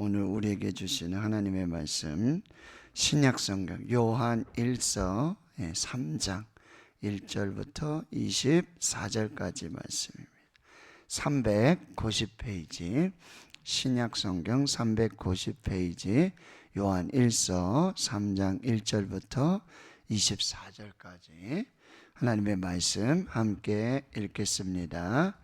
오늘 우리에게 주시는 하나님의 말씀 신약성경 요한 1서 3장 1절부터 24절까지 말씀입니다. 390페이지 신약성경 390페이지 요한 1서 3장 1절부터 24절까지 하나님의 말씀 함께 읽겠습니다.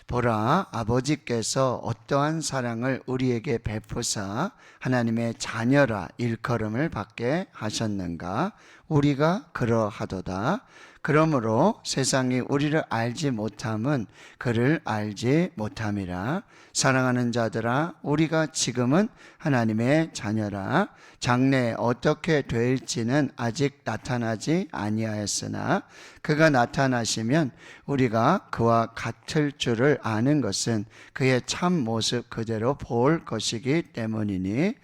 보라, 아버지께서 어떠한 사랑을 우리에게 베푸사 하나님의 자녀라 일컬음을 받게 하셨는가? 우리가 그러하도다. 그러므로 세상이 우리를 알지 못함은 그를 알지 못함이라. 사랑하는 자들아, 우리가 지금은 하나님의 자녀라. 장래에 어떻게 될지는 아직 나타나지 아니하였으나 그가 나타나시면 우리가 그와 같을 줄을 아는 것은 그의 참 모습 그대로 볼 것이기 때문이니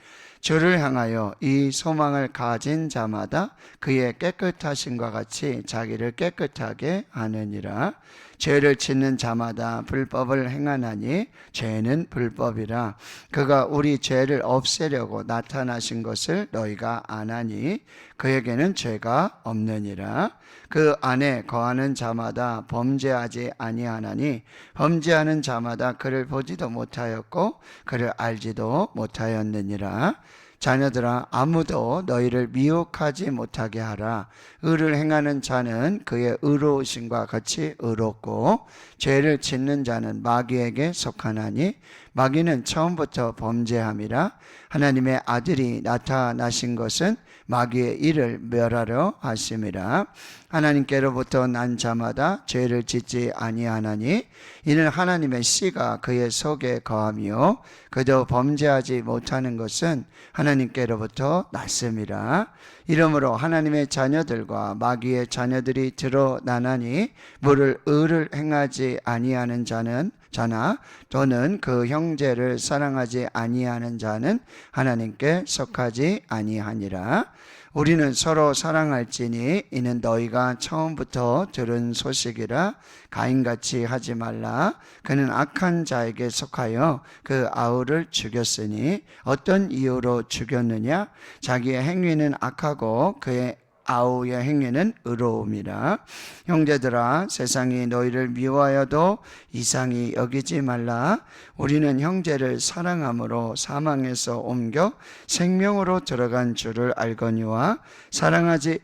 주를 향하여 이 소망을 가진 자마다 그의 깨끗하심과 같이 자기를 깨끗하게 하느니라. 죄를 짓는 자마다 불법을 행하나니 죄는 불법이라. 그가 우리 죄를 없애려고 나타나신 것을 너희가 아나니 그에게는 죄가 없느니라. 그 안에 거하는 자마다 범죄하지 아니하나니 범죄하는 자마다 그를 보지도 못하였고 그를 알지도 못하였느니라. 자녀들아, 아무도 너희를 미혹하지 못하게 하라. 의를 행하는 자는 그의 의로우심과 같이 의롭고 죄를 짓는 자는 마귀에게 속하나니 마귀는 처음부터 범죄함이라. 하나님의 아들이 나타나신 것은 마귀의 일을 멸하려 하심이라. 하나님께로부터 난 자마다 죄를 짓지 아니하나니 이는 하나님의 씨가 그의 속에 거하며 그저 범죄하지 못하는 것은 하나님께로부터 났음이라. 이러므로 하나님의 자녀들과 마귀의 자녀들이 드러나나니 물을 의를 행하지 아니하는 자나 또는 그 형제를 사랑하지 아니하는 자는 하나님께 속하지 아니하니라. 우리는 서로 사랑할지니 이는 너희가 처음부터 들은 소식이라. 가인같이 하지 말라. 그는 악한 자에게 속하여 그 아우를 죽였으니 어떤 이유로 죽였느냐? 자기의 행위는 악하고 그의 아우의 행위는 의로움이라. 형제들아, 세상이 너희를 미워하여도 이상히 여기지 말라. 우리는 형제를 사랑함으로 사망에서 옮겨 생명으로 들어간 줄을 알거니와 사랑하지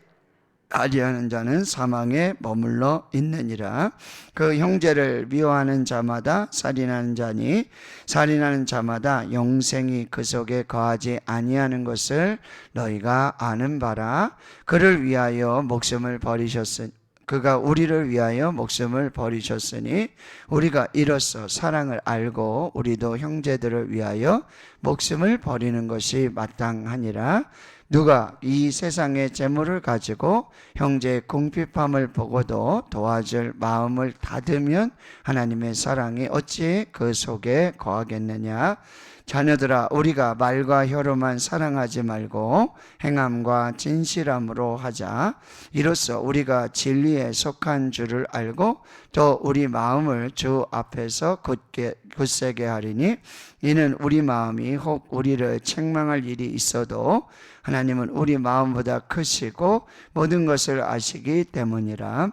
아니하는 자는 사망에 머물러 있느니라. 그 형제를 미워하는 자마다 살인하는 자니 살인하는 자마다 영생이 그 속에 거하지 아니하는 것을 너희가 아는 바라. 그를 위하여 목숨을 버리셨으니 그가 우리를 위하여 목숨을 버리셨으니 우리가 이로써 사랑을 알고 우리도 형제들을 위하여 목숨을 버리는 것이 마땅하니라. 누가 이 세상의 재물을 가지고 형제의 궁핍함을 보고도 도와줄 마음을 닫으면 하나님의 사랑이 어찌 그 속에 거하겠느냐? 자녀들아, 우리가 말과 혀로만 사랑하지 말고 행함과 진실함으로 하자. 이로써 우리가 진리에 속한 줄을 알고 또 우리 마음을 주 앞에서 굳세게 하리니 이는 우리 마음이 혹 우리를 책망할 일이 있어도 하나님은 우리 마음보다 크시고 모든 것을 아시기 때문이라.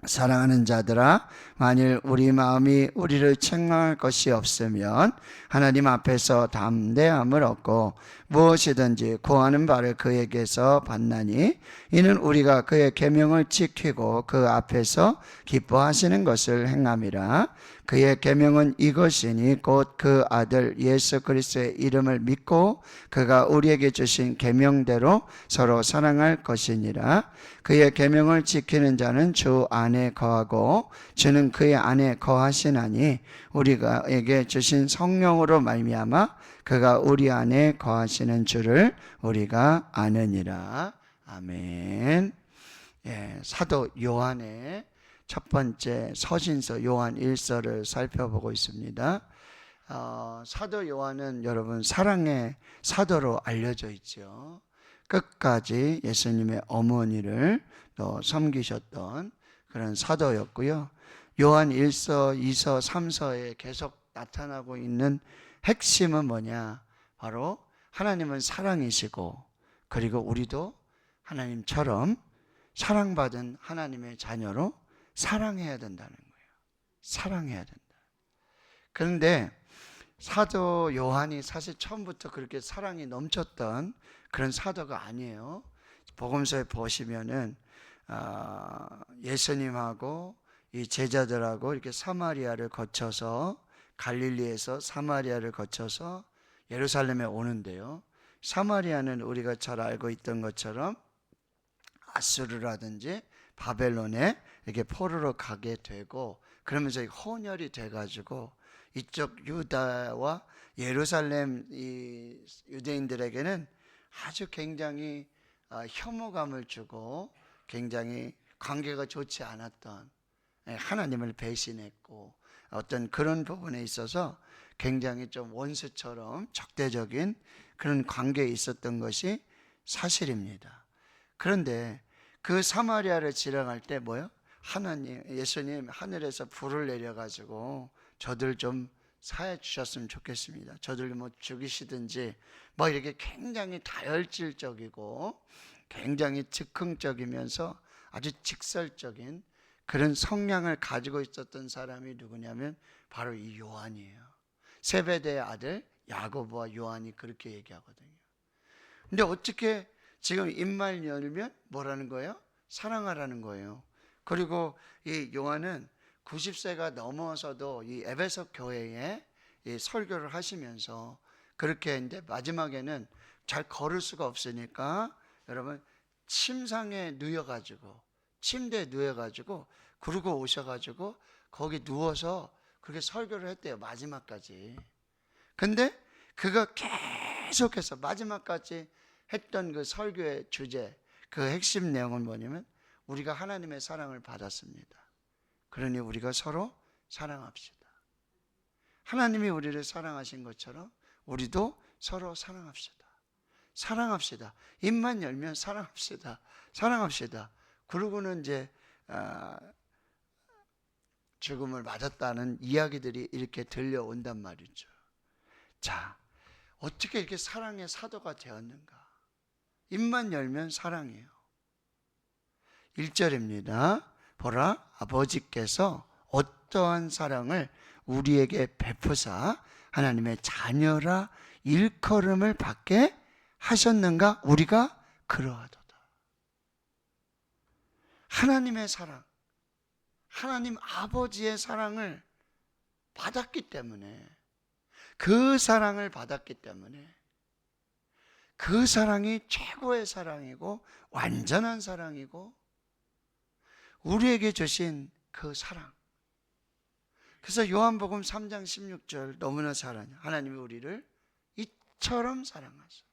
사랑하는 자들아, 만일 우리 마음이 우리를 책망할 것이 없으면 하나님 앞에서 담대함을 얻고 무엇이든지 구하는 바를 그에게서 받나니 이는 우리가 그의 계명을 지키고 그 앞에서 기뻐하시는 것을 행함이라. 그의 계명은 이것이니 곧 그 아들 예수 그리스도의 이름을 믿고 그가 우리에게 주신 계명대로 서로 사랑할 것이니라. 그의 계명을 지키는 자는 주 안에 거하고 주는 그의 안에 거하시나니 우리가에게 주신 성령으로 말미암아 그가 우리 안에 거하시는 줄을 우리가 아느니라. 아멘. 사도 요한의 첫 번째 서신서 요한 1서를 살펴보고 있습니다. 사도 요한은 여러분 사랑의 사도로 알려져 있죠. 끝까지 예수님의 어머니를 또 섬기셨던 그런 사도였고요. 요한 1서, 2서, 3서에 계속 나타나고 있는 핵심은 뭐냐? 바로 하나님은 사랑이시고, 그리고 우리도 하나님처럼 사랑받은 하나님의 자녀로 사랑해야 된다는 거예요. 사랑해야 된다. 그런데 사도 요한이 사실 처음부터 그렇게 사랑이 넘쳤던 그런 사도가 아니에요. 복음서에 보시면은 예수님하고 이 제자들하고 이렇게 사마리아를 거쳐서, 갈릴리에서 사마리아를 거쳐서 예루살렘에 오는데요. 사마리아는 우리가 잘 알고 있던 것처럼 아수르라든지 바벨론에 이렇게 포로로 가게 되고, 그러면서 혼혈이 돼가지고 이쪽 유다와 예루살렘 이 유대인들에게는 아주 굉장히 혐오감을 주고 굉장히 관계가 좋지 않았던, 하나님을 배신했고 어떤 그런 부분에 있어서 굉장히 좀 원수처럼 적대적인 그런 관계에 있었던 것이 사실입니다. 그런데 그 사마리아를 지나갈 때 뭐요? 하나님, 예수님 하늘에서 불을 내려가지고 저들 좀 사해 주셨으면 좋겠습니다. 저들 뭐 죽이시든지, 뭐 이렇게 굉장히 다혈질적이고 굉장히 즉흥적이면서 아주 직설적인 그런 성향을 가지고 있었던 사람이 누구냐면 바로 이 요한이에요. 세베대의 아들 야고보와 요한이 그렇게 얘기하거든요. 근데 어떻게 지금 입만 열면 뭐라는 거예요? 사랑하라는 거예요. 그리고 이 요한은 90세가 넘어서도 이 에베소 교회에 이 설교를 하시면서 그렇게 했는데, 마지막에는 잘 걸을 수가 없으니까 여러분 침상에 누워가지고, 침대에 누워가지고 그러고 오셔가지고 거기 누워서 그렇게 설교를 했대요, 마지막까지. 근데 그가 계속해서 마지막까지 했던 그 설교의 주제, 그 핵심 내용은 뭐냐면 우리가 하나님의 사랑을 받았습니다. 그러니 우리가 서로 사랑합시다. 하나님이 우리를 사랑하신 것처럼 우리도 서로 사랑합시다. 사랑합시다. 입만 열면 사랑합시다. 사랑합시다. 그러고는 이제 죽음을 맞았다는 이야기들이 이렇게 들려온단 말이죠. 자, 어떻게 이렇게 사랑의 사도가 되었는가? 입만 열면 사랑이에요. 1절입니다. 보라, 아버지께서 어떠한 사랑을 우리에게 베푸사 하나님의 자녀라 일컬음을 받게 하셨는가? 우리가 그러하도다. 하나님의 사랑, 하나님 아버지의 사랑을 받았기 때문에, 그 사랑을 받았기 때문에, 그 사랑이 최고의 사랑이고 완전한 사랑이고 우리에게 주신 그 사랑. 그래서 요한복음 3장 16절 너무나 잘 아냐. 하나님이 우리를 이처럼 사랑하셔.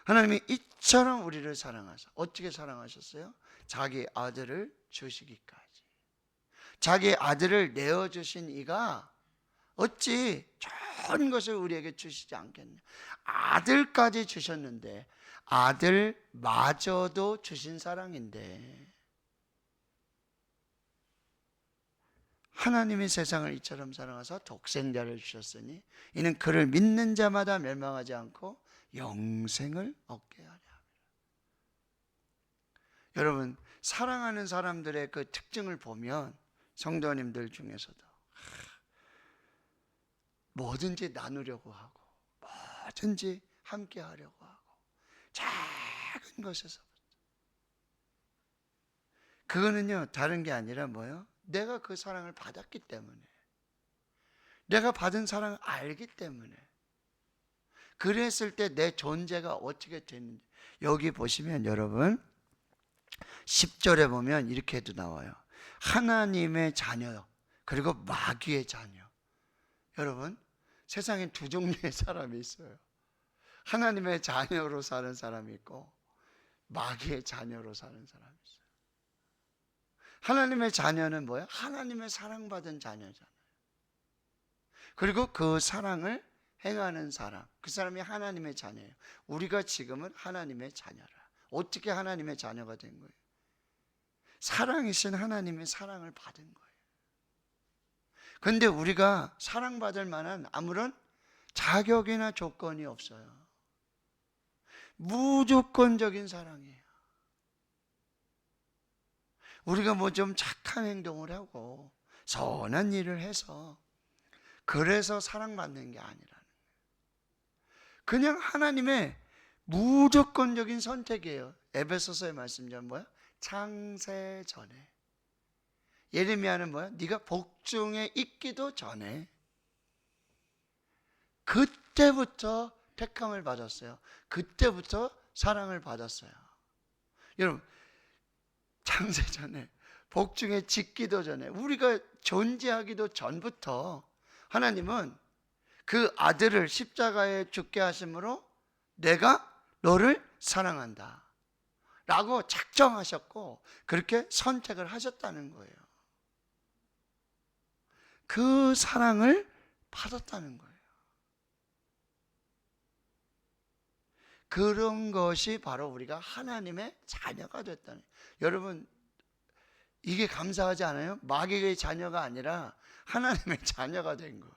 하나님이 이처럼 우리를 사랑하셔. 어떻게 사랑하셨어요? 자기 아들을 주시기까지. 자기 아들을 내어주신 이가 어찌 좋은 것을 우리에게 주시지 않겠냐. 아들까지 주셨는데, 아들마저도 주신 사랑인데, 하나님이 세상을 이처럼 사랑하사 독생자를 주셨으니 이는 그를 믿는 자마다 멸망하지 않고 영생을 얻게 하려 합니다. 여러분, 사랑하는 사람들의 그 특징을 보면 성도님들 중에서도 뭐든지 나누려고 하고, 뭐든지 함께 하려고 하고, 작은 것에서부터. 그거는요, 다른 게 아니라 뭐예요? 내가 그 사랑을 받았기 때문에, 내가 받은 사랑을 알기 때문에, 그랬을 때 내 존재가 어떻게 됐는지. 여기 보시면 여러분 10절에 보면 이렇게도 나와요. 하나님의 자녀요, 그리고 마귀의 자녀. 여러분, 세상에 두 종류의 사람이 있어요. 하나님의 자녀로 사는 사람이 있고 마귀의 자녀로 사는 사람이 있어요. 하나님의 자녀는 뭐예요? 하나님의 사랑받은 자녀잖아요. 그리고 그 사랑을 행하는 사람, 그 사람이 하나님의 자녀예요. 우리가 지금은 하나님의 자녀라. 어떻게 하나님의 자녀가 된 거예요? 사랑이신 하나님의 사랑을 받은 거예요. 그런데 우리가 사랑받을 만한 아무런 자격이나 조건이 없어요. 무조건적인 사랑이에요. 우리가 뭐 좀 착한 행동을 하고 선한 일을 해서 그래서 사랑받는 게 아니라는 거예요. 그냥 하나님의 무조건적인 선택이에요. 에베소서의 말씀처럼 뭐야? 창세 전에. 예레미야는 뭐야? 네가 복중에 있기도 전에 그때부터 택함을 받았어요. 그때부터 사랑을 받았어요. 여러분, 창세 전에, 복중에 짓기도 전에, 우리가 존재하기도 전부터 하나님은 그 아들을 십자가에 죽게 하심으로 내가 너를 사랑한다 라고 작정하셨고 그렇게 선택을 하셨다는 거예요. 그 사랑을 받았다는 거예요. 그런 것이 바로 우리가 하나님의 자녀가 됐다는 거예요. 여러분, 이게 감사하지 않아요? 마귀의 자녀가 아니라 하나님의 자녀가 된 거.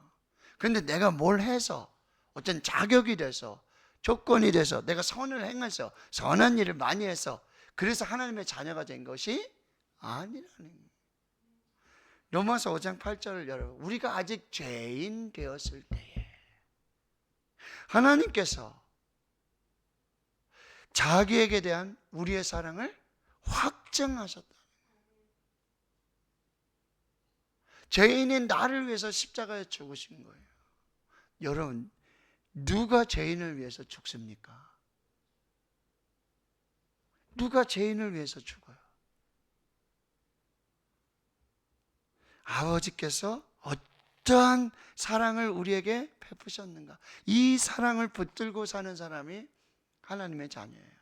근데 내가 뭘 해서 어떤 자격이 돼서 조건이 돼서 내가 선을 행해서 선한 일을 많이 해서 그래서 하나님의 자녀가 된 것이 아니라는 거예요. 로마서 5장 8절을 여러분, 우리가 아직 죄인 되었을 때에 하나님께서 자기에게 대한 우리의 사랑을 확증하셨다. 죄인인 나를 위해서 십자가에 죽으신 거예요. 여러분, 누가 죄인을 위해서 죽습니까? 누가 죄인을 위해서 죽어요? 아버지께서 어떠한 사랑을 우리에게 베푸셨는가? 이 사랑을 붙들고 사는 사람이 하나님의 자녀예요.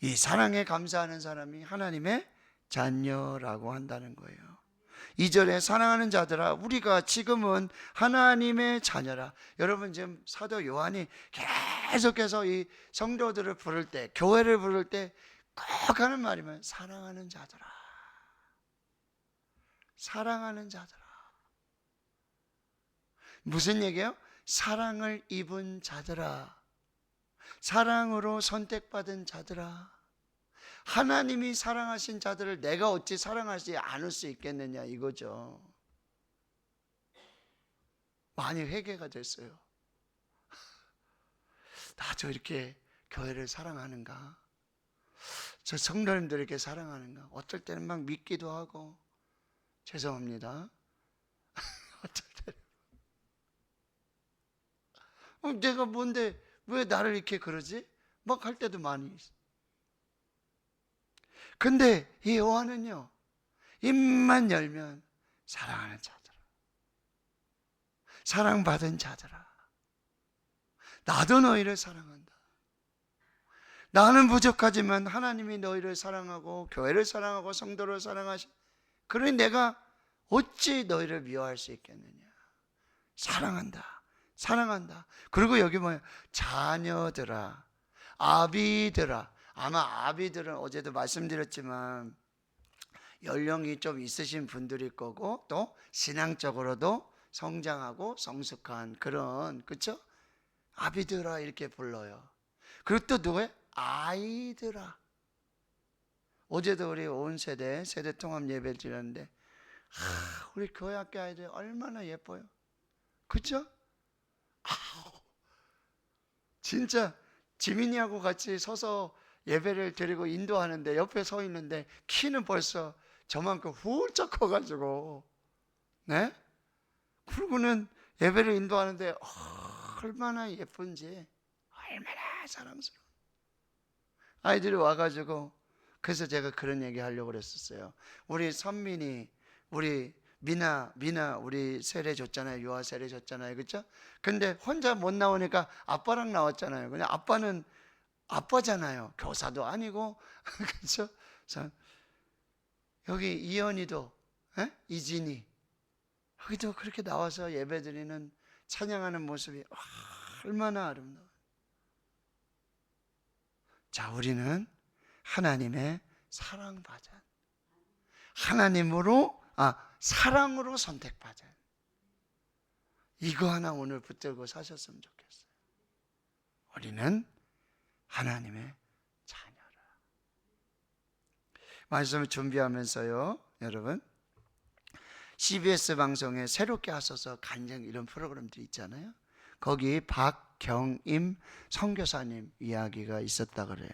이 사랑에 감사하는 사람이 하나님의 자녀라고 한다는 거예요. 2절에 사랑하는 자들아, 우리가 지금은 하나님의 자녀라. 여러분, 지금 사도 요한이 계속해서 이 성도들을 부를 때, 교회를 부를 때 꼭 하는 말이면 사랑하는 자들아, 사랑하는 자들아. 무슨 얘기예요? 사랑을 입은 자들아, 사랑으로 선택받은 자들아. 하나님이 사랑하신 자들을 내가 어찌 사랑하지 않을 수 있겠느냐 이거죠. 많이 회개가 됐어요. 나도 이렇게 교회를 사랑하는가? 저 성도님들 이렇게 사랑하는가? 어떨 때는 막 믿기도 하고, 죄송합니다. 어떨 때는 내가 뭔데 왜 나를 이렇게 그러지? 막 할 때도 많이 있어. 근데 이 요한은요, 입만 열면 사랑하는 자들아, 사랑받은 자들아, 나도 너희를 사랑한다. 나는 부족하지만 하나님이 너희를 사랑하고 교회를 사랑하고 성도를 사랑하시. 그러니 내가 어찌 너희를 미워할 수 있겠느냐. 사랑한다, 사랑한다. 그리고 여기 뭐야? 자녀들아, 아비들아. 아마 아비들은 어제도 말씀드렸지만 연령이 좀 있으신 분들일 거고, 또 신앙적으로도 성장하고 성숙한 그런, 그렇죠? 아비들아 이렇게 불러요. 그리고 또 누구예요? 아이들아. 어제도 우리 온 세대 통합 예배를 드렸는데 우리 교회 학교 아이들 얼마나 예뻐요. 그렇죠? 진짜 지민이하고 같이 서서 예배를 드리고 인도하는데 옆에 서 있는데 키는 벌써 저만큼 훌쩍 커가지고, 네? 그러고는 예배를 인도하는데 얼마나 예쁜지, 얼마나 사랑스러워. 아이들이 와가지고, 그래서 제가 그런 얘기 하려고 그랬었어요. 우리 선민이, 우리 미나 우리 세례 줬잖아요. 유아 세례 줬잖아요. 그렇죠? 근데 혼자 못 나오니까 아빠랑 나왔잖아요. 그냥 아빠는 아빠잖아요. 교사도 아니고. 그렇죠? 여기 이현이도, 이진이, 여기도 그렇게 나와서 예배드리는, 찬양하는 모습이 얼마나 아름다워요. 자, 우리는 하나님의 사랑받은, 하나님으로, 사랑으로 선택받은, 이거 하나 오늘 붙들고 사셨으면 좋겠어요. 우리는 하나님의 자녀라. 말씀을 준비하면서요, 여러분, CBS 방송에 새롭게 하셔서 간증 이런 프로그램들이 있잖아요. 거기 박경임 선교사님 이야기가 있었다 그래요.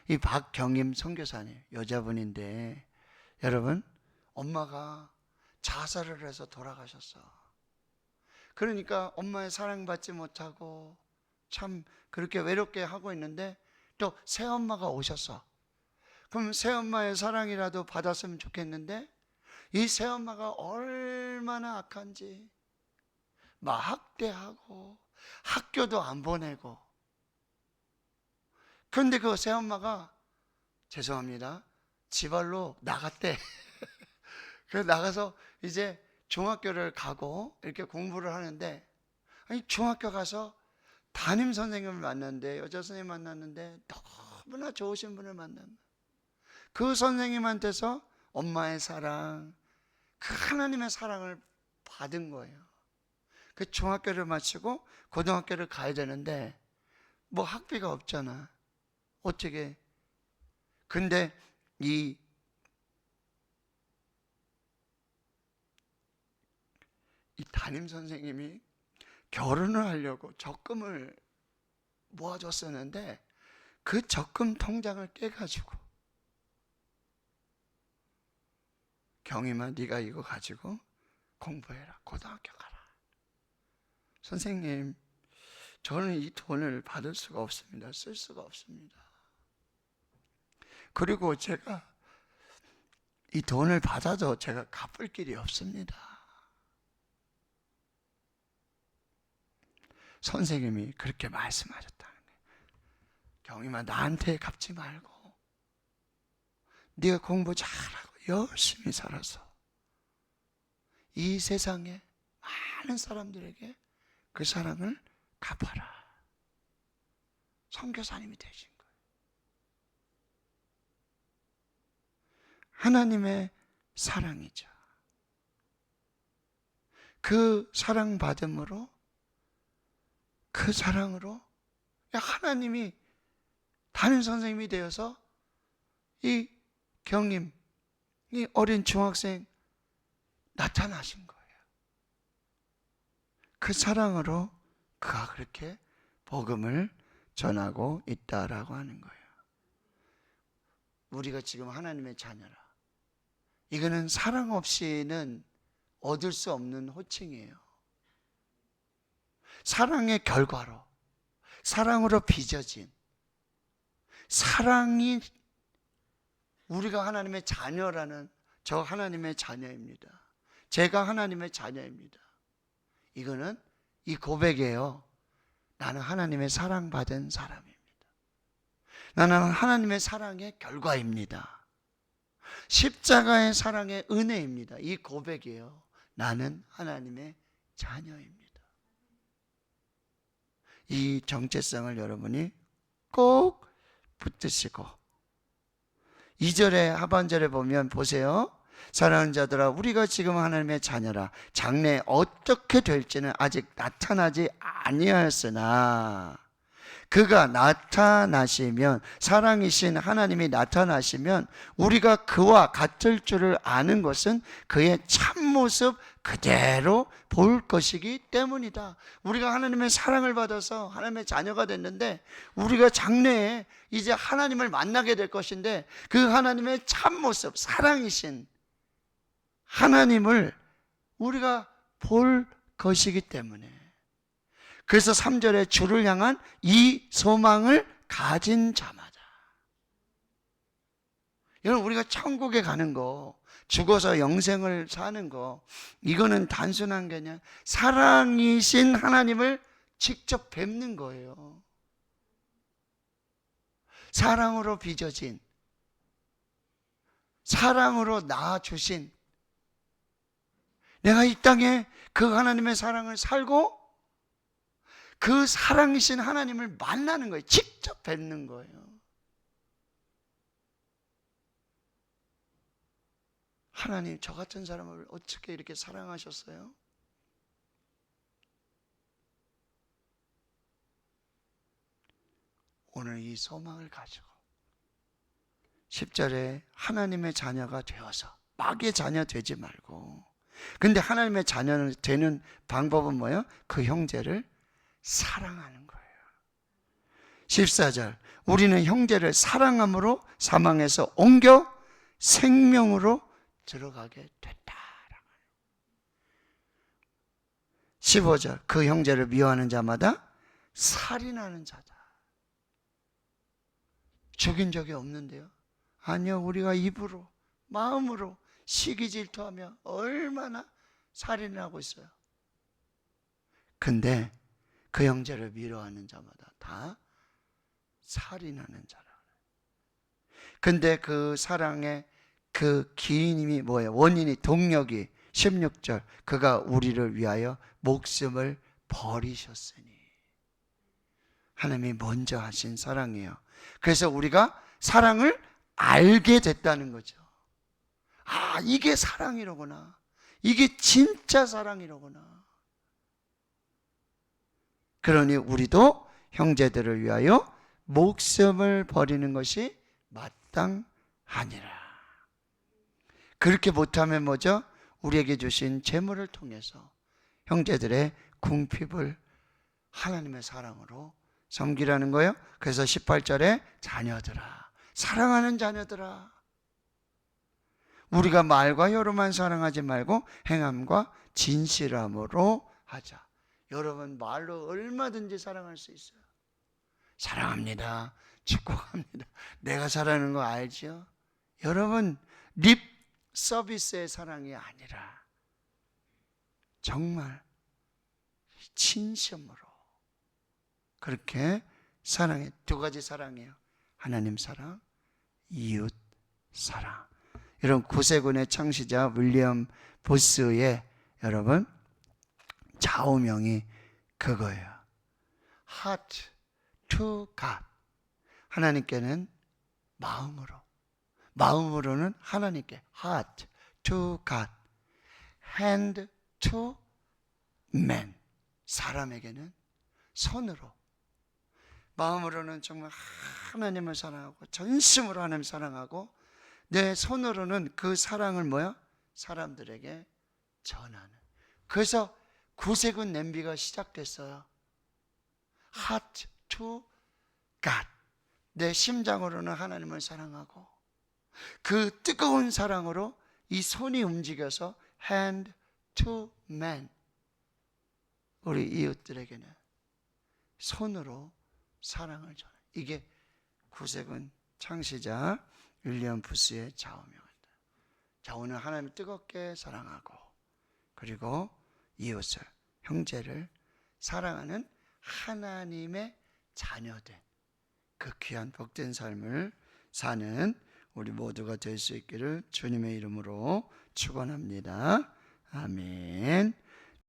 이 박경임 선교사님 여자분인데, 여러분, 엄마가 자살을 해서 돌아가셨어. 그러니까 엄마의 사랑받지 못하고 참 그렇게 외롭게 하고 있는데, 또 새엄마가 오셨어. 그럼 새엄마의 사랑이라도 받았으면 좋겠는데, 이 새엄마가 얼마나 악한지 막 학대하고 학교도 안 보내고. 그런데 그 새엄마가, 죄송합니다, 지발로 나갔대. 그래서 나가서 이제 중학교를 가고 이렇게 공부를 하는데, 아니 중학교 가서 담임 선생님을 만났는데, 여자 선생님 만났는데 너무나 좋으신 분을 만났나. 그 선생님한테서 엄마의 사랑, 그 하나님의 사랑을 받은 거예요. 그 중학교를 마치고 고등학교를 가야 되는데 뭐 학비가 없잖아. 어떻게. 근데 이 담임 선생님이 결혼을 하려고 적금을 모아줬었는데, 그 적금 통장을 깨가지고, 경임아 네가 이거 가지고 공부해라, 고등학교 가라. 선생님, 저는 이 돈을 받을 수가 없습니다. 쓸 수가 없습니다. 그리고 제가 이 돈을 받아도 제가 갚을 길이 없습니다. 선생님이 그렇게 말씀하셨다는 거예요. 경임아, 나한테 갚지 말고 네가 공부 잘하고 열심히 살아서 이 세상에 많은 사람들에게 그 사랑을 갚아라. 선교사님이 되신 거예요. 하나님의 사랑이죠. 그 사랑받음으로, 그 사랑으로 하나님이 담임 선생님이 되어서 이 경임, 이 어린 중학생 나타나신 거예요. 그 사랑으로 그가 그렇게 복음을 전하고 있다라고 하는 거예요. 우리가 지금 하나님의 자녀라. 이거는 사랑 없이는 얻을 수 없는 호칭이에요. 사랑의 결과로, 사랑으로 빚어진 사랑이, 우리가 하나님의 자녀라는, 저 하나님의 자녀입니다. 제가 하나님의 자녀입니다. 이거는 이 고백이에요. 나는 하나님의 사랑받은 사람입니다. 나는 하나님의 사랑의 결과입니다. 십자가의 사랑의 은혜입니다. 이 고백이에요. 나는 하나님의 자녀입니다. 이 정체성을 여러분이 꼭 붙드시고, 2절의 하반절에 보면 보세요. 사랑하는 자들아, 우리가 지금 하나님의 자녀라. 장래에 어떻게 될지는 아직 나타나지 아니하였으나 그가 나타나시면, 사랑이신 하나님이 나타나시면 우리가 그와 같을 줄을 아는 것은 그의 참모습 그대로 볼 것이기 때문이다. 우리가 하나님의 사랑을 받아서 하나님의 자녀가 됐는데, 우리가 장래에 이제 하나님을 만나게 될 것인데, 그 하나님의 참모습, 사랑이신 하나님을 우리가 볼 것이기 때문에, 그래서 3절에 주를 향한 이 소망을 가진 자마다. 여러분, 우리가 천국에 가는 거, 죽어서 영생을 사는 거, 이거는 단순한 게 아니라 사랑이신 하나님을 직접 뵙는 거예요. 사랑으로 빚어진, 사랑으로 낳아주신, 내가 이 땅에 그 하나님의 사랑을 살고 그 사랑이신 하나님을 만나는 거예요. 직접 뵙는 거예요. 하나님, 저 같은 사람을 어떻게 이렇게 사랑하셨어요? 오늘 이 소망을 가지고 10절에 하나님의 자녀가 되어서 마귀의 자녀 되지 말고, 근데 하나님의 자녀는 되는 방법은 뭐예요? 그 형제를 사랑하는 거예요. 14절, 우리는 형제를 사랑함으로 사망에서 옮겨 생명으로 들어가게 됐다. 15절, 그 형제를 미워하는 자마다 살인하는 자다. 죽인 적이 없는데요? 아니요, 우리가 입으로, 마음으로 시기 질투하며 얼마나 살인을 하고 있어요. 근데 그 형제를 미워하는 자마다 다 살인하는 자라. 근데 그 사랑의 그 기인이 뭐예요? 원인이, 동력이 16절, 그가 우리를 위하여 목숨을 버리셨으니. 하나님이 먼저 하신 사랑이에요. 그래서 우리가 사랑을 알게 됐다는 거죠. 아, 이게 사랑이로구나. 이게 진짜 사랑이로구나. 그러니 우리도 형제들을 위하여 목숨을 버리는 것이 마땅하니라. 그렇게 못하면 뭐죠? 우리에게 주신 재물을 통해서 형제들의 궁핍을 하나님의 사랑으로 섬기라는 거예요. 그래서 18절에 자녀들아, 사랑하는 자녀들아, 우리가 말과 혀로만 사랑하지 말고 행함과 진실함으로 하자. 여러분, 말로 얼마든지 사랑할 수 있어요. 사랑합니다, 축복합니다, 내가 사랑하는 거 알죠? 여러분, 립 서비스의 사랑이 아니라 정말 진심으로 그렇게 사랑해. 두 가지 사랑이에요. 하나님 사랑, 이웃 사랑. 이런 구세군의 창시자 윌리엄 보스의 여러분 좌우명이 그거예요. Heart to God. 하나님께는 마음으로, 마음으로는 하나님께. Heart to God. Hand to man. 사람에게는 손으로. 마음으로는 정말 하나님을 사랑하고 전심으로 하나님 사랑하고, 내 손으로는 그 사랑을 뭐야? 사람들에게 전하는. 그래서 구세군 냄비가 시작됐어요. Heart to God. 내 심장으로는 하나님을 사랑하고, 그 뜨거운 사랑으로 이 손이 움직여서 hand to man. 우리 이웃들에게는 손으로 사랑을 전해. 이게 구세군 창시자 윌리엄 부스의 좌우명입니다. 자, 오늘 하나님을 뜨겁게 사랑하고, 그리고 이웃을, 형제를 사랑하는 하나님의 자녀된 그 귀한 복된 삶을 사는 우리 모두가 될 수 있기를 주님의 이름으로 축원합니다. 아멘.